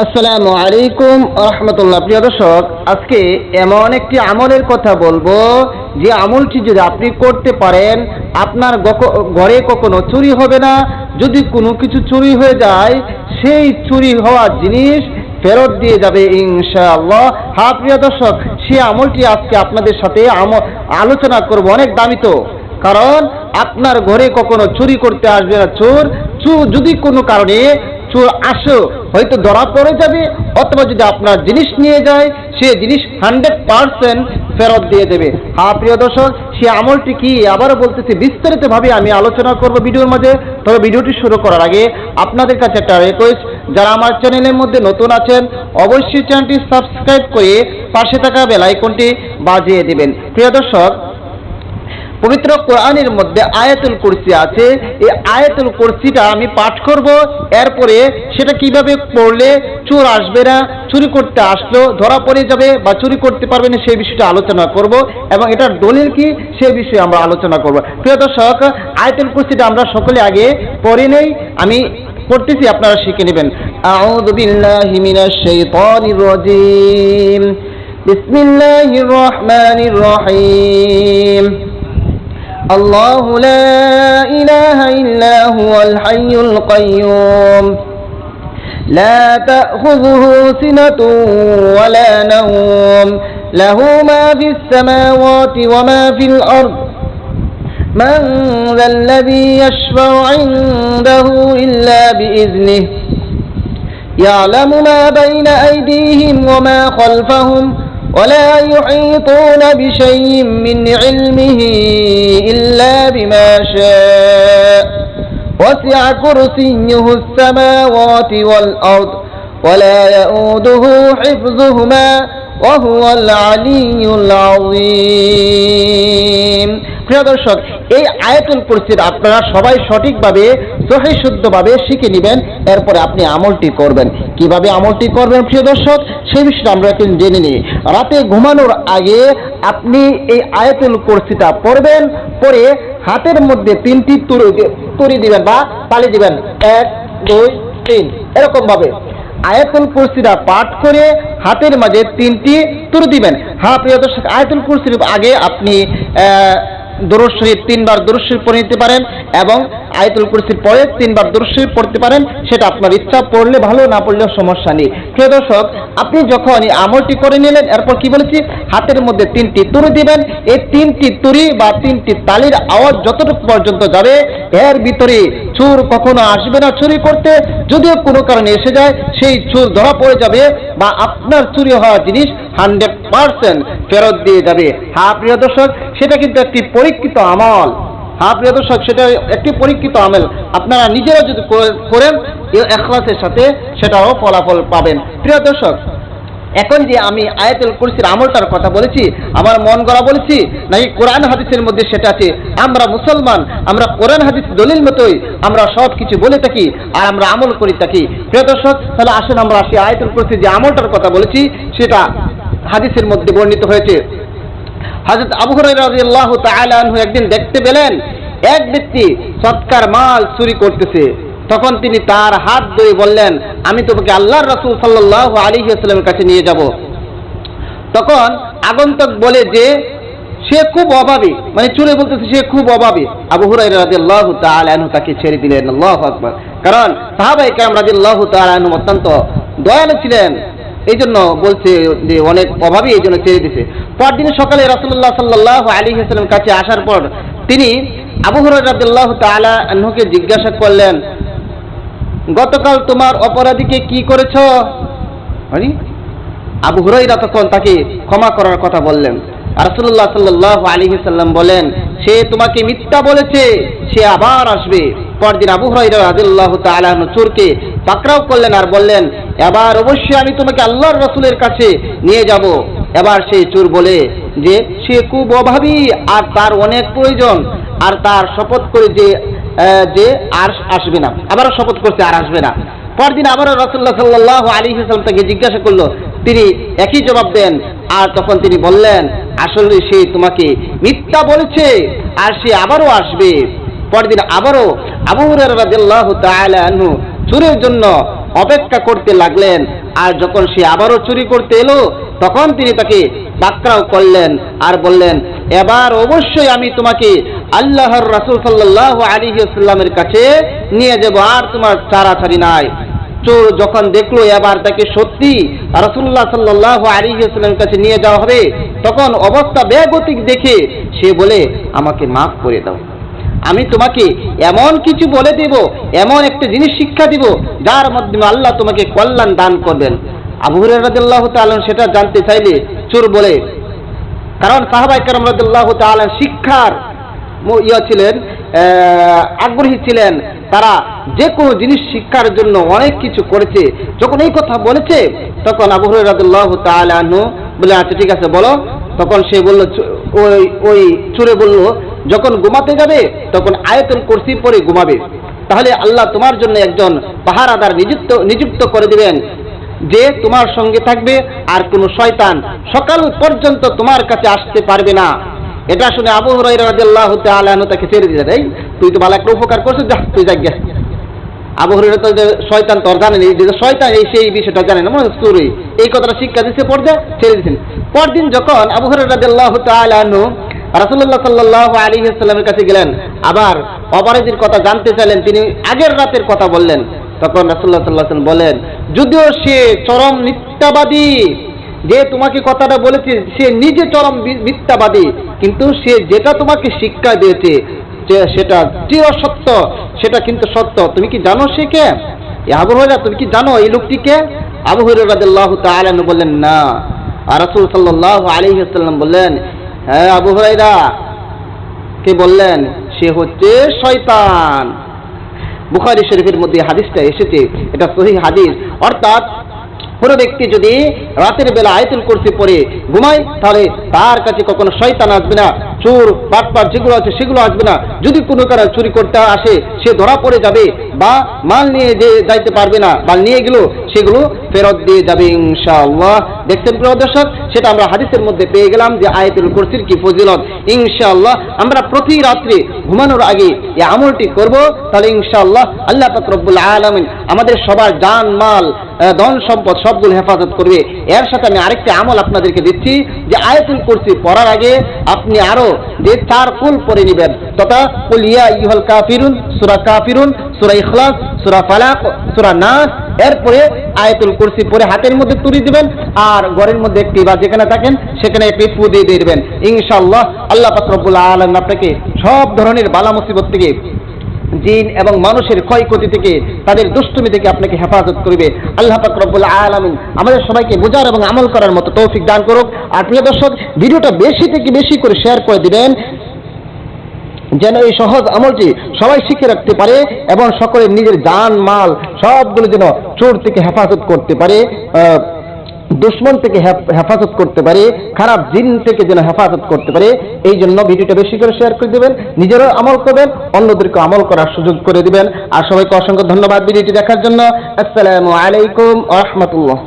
আসসালামু আলাইকুম রহমতুল্লাহ। প্রিয় দর্শক, আজকে এমন একটি আমলের কথা বলবো যে আমলটি যদি আপনি করতে পারেন আপনার ঘরে কখনো চুরি হবে না। যদি কোনো কিছু চুরি হয়ে যায় সেই চুরি হওয়া জিনিস ফেরত দিয়ে যাবে ইনশাআল্লাহ। হ্যাঁ প্রিয় দর্শক, সেই আমলটি আজকে আপনাদের সাথে আলোচনা করব। অনেক দামি তো, কারণ আপনার ঘরে কখনো চুরি করতে আসবে না চোর। যদি কোনো কারণে চোর আসো হয়তো ধরা পড়ে যাবে, অথবা যদি আপনার জিনিস নিয়ে যায় সে জিনিস 100% ফেরত দিয়ে দেবে। হ্যাঁ প্রিয় দর্শক, সে আমলটি কি আবারও বলতেছি, বিস্তারিতভাবে আমি আলোচনা করব ভিডিওর মাঝে। তবে ভিডিওটি শুরু করার আগে আপনাদের কাছে একটা রিকোয়েস্ট, যারা আমার চ্যানেলের মধ্যে নতুন আছেন অবশ্যই চ্যানেলটি সাবস্ক্রাইব করে পাশে থাকা বেল আইকনটি বাজিয়ে দিবেন। প্রিয় দর্শক, পবিত্র কোরআনের মধ্যে আয়াতুল কুরসি আছে। এই আয়াতুল কুরসিটা আমি পাঠ করব, এরপরে সেটা কিভাবে পড়লে চোর আসবে না, চুরি করতে আসলো ধরা পড়ে যাবে বা চুরি করতে পারবে না সেই বিষয়টা আলোচনা করব, এবং এটার দলিল কি সেই বিষয়ে আমরা আলোচনা করব। প্রিয় দর্শক, আয়াতুল কুরসিটা আমরা সকলে আগে পড়ে নেই, আমি পড়তেছি, আপনারা শিখে নেবেন। আউযু বিল্লাহি মিনাশ শাইতানির রাজীম, বিসমিল্লাহির রহমানির রহিম। الله لا إله إلا هو الحي القيوم لا تأخذه سنة ولا نوم له ما في السماوات وما في الأرض من ذا الذي يشفع عنده إلا بإذنه يعلم ما بين أيديهم وما خلفهم ولا يحيطون بشيء من علمه إلا بما شاء وسع كرسيه السماوات والأرض ولا يؤوده حفظهما وهو العلي العظيم। প্রিয় দর্শক, এই আয়াতুল কুরসির আপনারা সবাই সঠিকভাবে সহিহ শুদ্ধভাবে শিখে নেবেন, এরপরে আপনি আমলটি করবেন। কিভাবে আমলটি করবেন প্রিয় দর্শক সেই বিষয়টা আমরা এখন জেনে নিই। রাতে ঘুমানোর আগে আপনি এই আয়াতুল কুরসিটা পড়বেন, পরে হাতের মধ্যে 3টি তুরি দিবেন বা তালি দিবেন, 1 2 3 এরকম ভাবে আয়াতুল কুরসিটা পাঠ করে হাতের মাঝে 3টি তুরি দিবেন। হ্যাঁ প্রিয় দর্শক, আয়াতুল কুরসির আগে আপনি দরুদ শরীফ 3 বার দরুদ শরীফ পড়ে নিতে পারেন, এবং আয়াতুল কুরসির পরে 3 বার দরুদ শরীফ পড়তে পারেন, সেটা আপনার ইচ্ছা, পড়লে ভালো, না পড়লেও সমস্যা নেই। প্রিয় দর্শক, আপনি যখন এই আমলটি করে নিলেন, এরপর কি বলেছি, হাতের মধ্যে 3টি তুরি দিবেন। এই 3টি তুরি বা 3টি তালির আওয়াজ যতটুকু পর্যন্ত যাবে এর ভিতরে চোর কখনো আসবে না চুরি করতে। যদিও কোনো কারণে এসে যায় সেই চোর ধরা পড়ে যাবে বা আপনার চুরি হওয়া জিনিস 100% ফেরত দিয়ে যাবে। হ্যাঁ প্রিয় দর্শক, সেটা কিন্তু একটি পরীক্ষিত আমল। হ্যাঁ প্রিয় দর্শক, সেটা একটি পরীক্ষিত আমল। আপনারা নিজেরা যদি করেন ইখলাসের সাথে, সেটাও ফলাফল পাবেন। প্রিয় দর্শক, এখন যে আমি আয়াতুল কুরসির আমলটার কথা বলেছি, আমার মন গড়া বলেছি নাকি কোরআন হাদিসের মধ্যে সেটা আছে? আমরা মুসলমান, আমরা কোরআন হাদিস দলিল মতোই আমরা সব কিছু বলে থাকি আর আমরা আমল করে থাকি। প্রিয় দর্শক, তাহলে আসেন আমরা আসি আয়াতুল কুরসির যে আমলটার কথা বলেছি সেটা হাদিসের মধ্যে বর্ণিত হয়েছে। হযরত আবু হুরায়রা রাদিয়াল্লাহু তাআলা আনহু একদিন দেখতে পেলেন এক ব্যক্তি সৎকার মাল চুরি করতেছে। তখন তিনি তার হাত ধরে বললেন, আমি তোমাকে আল্লাহর রাসূল সাল্লাল্লাহু আলাইহি ওয়াসাল্লামের কাছে নিয়ে যাব। তখন আগন্তুক বলে যে সে খুব অভাবী, মানে চুরি বলতেছে সে খুব অভাবী। আবু হুরায়রা রাদিয়াল্লাহু তাআলা আনহু তাকে ছেড়ে দিলেন। আল্লাহু আকবার। কারণ সাহাবায়ে কেরাম রাদিয়াল্লাহু তাআলা আনহু অত্যন্ত দয়ালু ছিলেন, এই জন্য বলছে যে অনেক অভাবী, এই জন্য ছেড়ে দিছে। পরদিন সকালে রাসূলুল্লাহ সাল্লাল্লাহু আলাইহি ওয়াসাল্লামের কাছে আসার পর তিনি আবু হুরায়রা রাদিয়াল্লাহু তাআলা আনহুকে জিজ্ঞাসা করলেন, গতকাল তোমার অপরাধীকে কি করেছো? আবু হুরায়রা তখন তাকে ক্ষমা করার কথা বললেন। রাসূলুল্লাহ সাল্লাল্লাহু আলাইহি ওয়াসাল্লাম বলেন, সে তোমাকে মিথ্যা বলেছে, সে আবার আসবে। পরদিন আবু হুরায়রা রাদিয়াল্লাহু তাআলা আনহু চোরকে পাকড়াও করলেন আর বললেন, এবার অবশ্যই আমি তোমাকে আল্লাহর রাসূলের কাছে নিয়ে যাব। এবার সেই চোর বলে যে সে খুব অভাবী আর তার অনেক প্রয়োজন, আর তার শপথ করে যে আর আসবে না, আবারও শপথ করছে আর আসবে না। পরদিন আবারও রাসূলুল্লাহ সাল্লাল্লাহু আলাইহি ওয়াসাল্লাম তাকে জিজ্ঞাসা করলো, তিনি একই জবাব দেন। আর তখন তিনি বললেন, আসলে সে তোমাকে মিথ্যা বলেছে আর সে আবারও আসবে। পরদিন আবারও আবু হুরায়রা রাদিয়াল্লাহু তাআলা আনহু চোরের জন্য অপেক্ষা করতে লাগলেন। আর যখন সে আবারও চুরি করতে এলো তখন তিনি তাকে পাকড়াও করলেন আর বললেন, এবার অবশ্যই আমি তোমাকে আল্লাহর রাসূল সাল্লাল্লাহু আলাইহি ওয়াসাল্লামের কাছে নিয়ে যাব, আর তোমার ছাড়াছাড়ি নাই। চোর যখন দেখলো এবার তাকে সত্যি রাসূলুল্লাহ সাল্লাল্লাহু আলাইহি ওয়াসাল্লামের কাছে নিয়ে যাওয়া হবে, তখন অবস্থা বেগতিক দেখে সে বলে, আমাকে মাফ করে দাও, আমি তোমাকে এমন কিছু বলে দেব, এমন একটা জিনিস শিক্ষা দিব যার মাধ্যমে আল্লাহ তোমাকে কল্যাণ দান করবেন। আবু হুরায়রা রাদিয়াল্লাহু তাআলা সেটা জানতে চাইলে চোর বলে, কারণ সাহাবায়ে কেরাম রাদিয়াল্লাহু তাআলা শিক্ষার ছিলেন, আগ্রহী ছিলেন, তারা যে কোনো জিনিস শিক্ষার জন্য অনেক কিছু করেছে। যখন এই কথা বলেছে তখন আবু হুরায়রা রাদিয়াল্লাহু তাআলা আনহু বলে, আচ্ছা ঠিক আছে বলো। তখন সে বলল, ওই চোরে বলল, যখন ঘুমাতে যাবে তখন আয়াতুল কুরসি পড়ে ঘুমাবে, তাহলে আল্লাহ তোমার জন্য একজন পাহারাদার নিযুক্ত করে দিবেন, যে তোমার সঙ্গে থাকবে, আর কোনো শয়তান সকাল পর্যন্ত তোমার কাছে আসতে পারবে না। এটা শুনে আবু হুরায়রা রাদিয়াল্লাহু তাআলা আনহু তাকে ছেড়ে দিলেন, এই তুই তো ভালো একটা উপকার করছিস, যা তুই যা গে। আবু হুরায়রা তো শয়তান তোর জানেন, এই যে শয়তান সেই বিষয়টা জানেন না, মানে চুরি, এই কথাটা শিক্ষা দিচ্ছে, পড়তে ছেড়ে দিয়েছেন। পরদিন যখন আবু হুরায়রা রাদিয়াল্লাহু তাআলা আনহু রাসূলুল্লাহ সাল্লাল্লাহু আলাইহি ওয়াসাল্লামের কাছে গেলেন, আবার অপরাধীর কথা জানতে চাইলেন, তিনি আগের রাতের কথা বললেন। তখন রাসূলুল্লাহ সাল্লাল্লাহু আলাইহি ওয়াসাল্লাম বলেন, যদিও সে চরম মিথ্যাবাদী, যে তোমাকে কথাটা বলেছে সে নিজে চরম মিথ্যাবাদী, কিন্তু সে যেটা তোমাকে শিক্ষা দিয়েছে সেটা চিরসত্য, সেটা কিন্তু সত্য। তুমি কি জানো সে কে? আবু হুরায়রা, তুমি কি জানো এই লোকটিকে? আবু হুরায়রা রাদিয়াল্লাহু তাআলা আনহু বললেন, না। আর রাসূল সাল্লাল্লাহু আলাইহি ওয়াসাল্লাম বললেন, হ্যাঁ আবু হুরায়রা, কে বললেন? সে হচ্ছে শয়তান। বুখারী শরীফের মধ্যে হাদিসটা এসেছে, এটা সহিহ হাদিস। অর্থাৎ কোনো ব্যক্তি যদি রাতের বেলা আয়াতুল কুরসি পড়ে ঘুমায়, তাহলে তার কাছে কখনো শয়তান আসবে না, চোর বাটপার যেগুলো আছে সেগুলো আসবে না। যদি কোনো কারণে চুরি করতে আসে, সে ধরা পড়ে যাবে, বা মাল নিয়ে যাইতে পারবে না, বা নিয়ে গেল সেগুলো ফেরত দিয়ে যাবে ইনশাআল্লাহ। দেখছেন প্রিয় দর্শক, সেটা আমরা হাদিসের মধ্যে পেয়ে গেলাম যে আয়াতুল কুরসির কি ফজিলত। ইনশাআল্লাহ আমরা প্রতি রাত্রে ঘুমানোর আগে এই আমলটি করব, তাহলে ইনশাআল্লাহ আল্লাহ পাক রব্বুল আলামিন আমাদের সবার জান মাল ধন সম্পদ সবগুলো হেফাজত করবে। এর সাথে আমি আরেকটি আমল আপনাদেরকে দিচ্ছি, যে আয়াতুল কুরসি পড়ার আগে আপনি আরো যে 4 কুল পড়ে নেবেন, তথা কুল ইয়া আইয়ুহাল কাফিরুন, সূরা কাফিরুন, সূরা ইখলাস, সূরা ফালাক, সূরা নাস, এরপরে আয়াতুল কুরসি পড়ে হাতের মধ্যে তুলে দিবেন, আর ঘরের মধ্যে একটি বা যেখানে থাকেন সেখানে একটি ফু দিয়ে দিবেন। ইনশাআল্লাহ আল্লাহ পাক রব্বুল আলামিন আপনাকে সব ধরনের বালা মুসিবত থেকে, জিন এবং মানুষের ক্ষয়ক্ষতি থেকে, তাদের দুষ্টুমি থেকে আপনাকে হেফাজত করবে। আল্লাহ পাক রব্বুল আলামিন আমাদের সবাইকে বোঝার এবং আমল করার মতো তৌফিক দান করুক। আর প্রিয় দর্শক, ভিডিওটা বেশি থেকে বেশি করে শেয়ার করে দিবেন, যেন এই সহজ আমলটি সবাই শিখে রাখতে পারে এবং সকলের নিজের জান মাল সবগুলো যেন চোর থেকে হেফাজত করতে পারে, দুশ্মন থেকে হেফাজত করতে পারে, খারাপ জিন থেকে যেন হেফাজত করতে পারে। এই জন্য ভিডিওটা বেশি করে শেয়ার করে দেবেন, নিজেরও আমল করবেন, অন্যদেরকে আমল করার সুযোগ করে দিবেন। আর সবাইকে অসংখ্য ধন্যবাদ ভিডিওটি দেখার জন্য। আসসালামু আলাইকুম ওয়া রাহমাতুল্লাহ।